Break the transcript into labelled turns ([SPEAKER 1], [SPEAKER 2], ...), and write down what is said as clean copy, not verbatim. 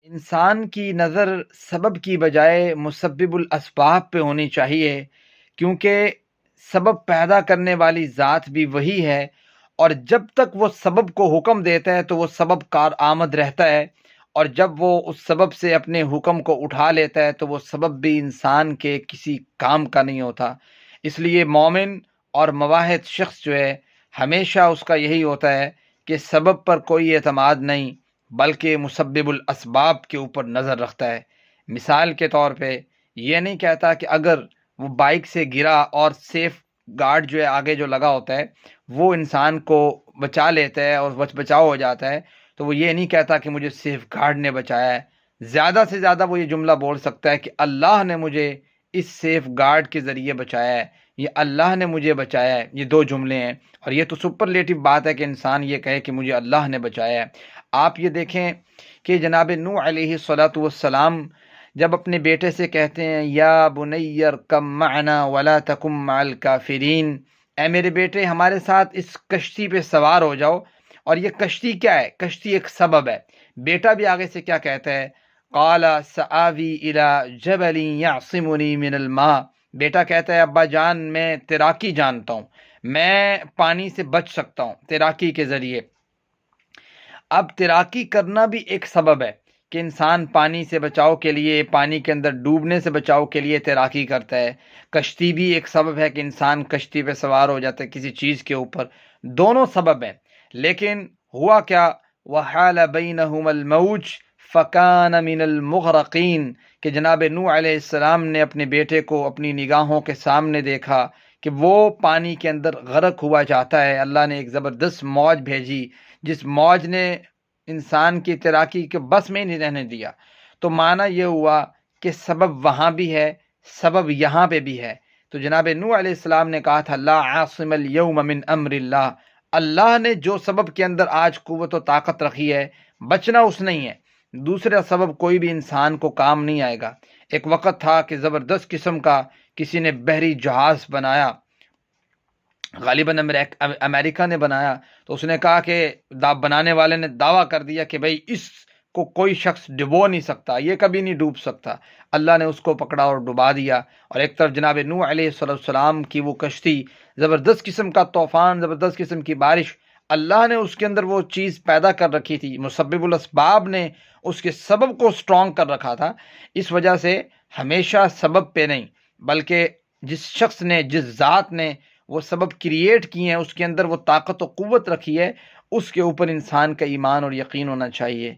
[SPEAKER 1] انسان کی نظر سبب کی بجائے مسبب الاسباب پہ ہونی چاہیے، کیونکہ سبب پیدا کرنے والی ذات بھی وہی ہے، اور جب تک وہ سبب کو حکم دیتا ہے تو وہ سبب کارآمد رہتا ہے، اور جب وہ اس سبب سے اپنے حکم کو اٹھا لیتا ہے تو وہ سبب بھی انسان کے کسی کام کا نہیں ہوتا۔ اس لیے مومن اور موحد شخص جو ہے، ہمیشہ اس کا یہی ہوتا ہے کہ سبب پر کوئی اعتماد نہیں بلکہ مسبب الاسباب کے اوپر نظر رکھتا ہے۔ مثال کے طور پہ یہ نہیں کہتا کہ اگر وہ بائک سے گرا اور سیف گارڈ جو ہے آگے جو لگا ہوتا ہے وہ انسان کو بچا لیتا ہے اور بچاؤ ہو جاتا ہے، تو وہ یہ نہیں کہتا کہ مجھے سیف گارڈ نے بچایا ہے۔ زیادہ سے زیادہ وہ یہ جملہ بول سکتا ہے کہ اللہ نے مجھے اس سیف گارڈ کے ذریعے بچایا ہے، یہ اللہ نے مجھے بچایا ہے۔ یہ دو جملے ہیں، اور یہ تو سپرلیٹو بات ہے کہ انسان یہ کہے کہ مجھے اللہ نے بچایا ہے۔ آپ یہ دیکھیں کہ جناب نوح علیہ الصلاۃ والسلام جب اپنے بیٹے سے کہتے ہیں یا بنی ارکب معنا ولا تکن مع الکافرین، اے میرے بیٹے ہمارے ساتھ اس کشتی پہ سوار ہو جاؤ۔ اور یہ کشتی کیا ہے؟ کشتی ایک سبب ہے۔ بیٹا بھی آگے سے کیا کہتا ہے؟ قال سآوی الی جبل یعصمنی من الماء، بیٹا کہتا ہے ابا جان میں تیراکی جانتا ہوں، میں پانی سے بچ سکتا ہوں تیراکی کے ذریعے۔ اب تیراکی کرنا بھی ایک سبب ہے کہ انسان پانی سے بچاؤ کے لیے، پانی کے اندر ڈوبنے سے بچاؤ کے لیے تیراکی کرتا ہے۔ کشتی بھی ایک سبب ہے کہ انسان کشتی پہ سوار ہو جاتا ہے کسی چیز کے اوپر، دونوں سبب ہیں۔ لیکن ہوا کیا؟ وحال بینہم الموج فکان من المغرقین، کہ جناب نوح علیہ السلام نے اپنے بیٹے کو اپنی نگاہوں کے سامنے دیکھا کہ وہ پانی کے اندر غرق ہوا جاتا ہے۔ اللہ نے ایک زبردست موج بھیجی جس موج نے انسان کی تیراکی کے بس میں نہیں رہنے دیا۔ تو معنی یہ ہوا کہ سبب وہاں بھی ہے، سبب یہاں پہ بھی ہے۔ تو جناب نوح علیہ السلام نے کہا تھا لا عاصم اليوم من امر اللہ، اللہ نے جو سبب کے اندر آج قوت و طاقت رکھی ہے بچنا اس نہیں ہے، دوسرا سبب کوئی بھی انسان کو کام نہیں آئے گا۔ ایک وقت تھا کہ زبردست قسم کا کسی نے بحری جہاز بنایا، غالباً امریکہ نے بنایا، تو اس نے کہا کہ بنانے والے نے دعویٰ کر دیا کہ بھئی اس کو کوئی شخص ڈبو نہیں سکتا، یہ کبھی نہیں ڈوب سکتا۔ اللہ نے اس کو پکڑا اور ڈبا دیا، اور ایک طرف جناب نوح علیہ السلام کی وہ کشتی، زبردست قسم کا طوفان، زبردست قسم کی بارش، اللہ نے اس کے اندر وہ چیز پیدا کر رکھی تھی، مسبب الاسباب نے اس کے سبب کو سٹرونگ کر رکھا تھا۔ اس وجہ سے ہمیشہ سبب پہ نہیں بلکہ جس شخص نے، جس ذات نے وہ سبب کریٹ کیے ہیں، اس کے اندر وہ طاقت و قوت رکھی ہے، اس کے اوپر انسان کا ایمان اور یقین ہونا چاہیے۔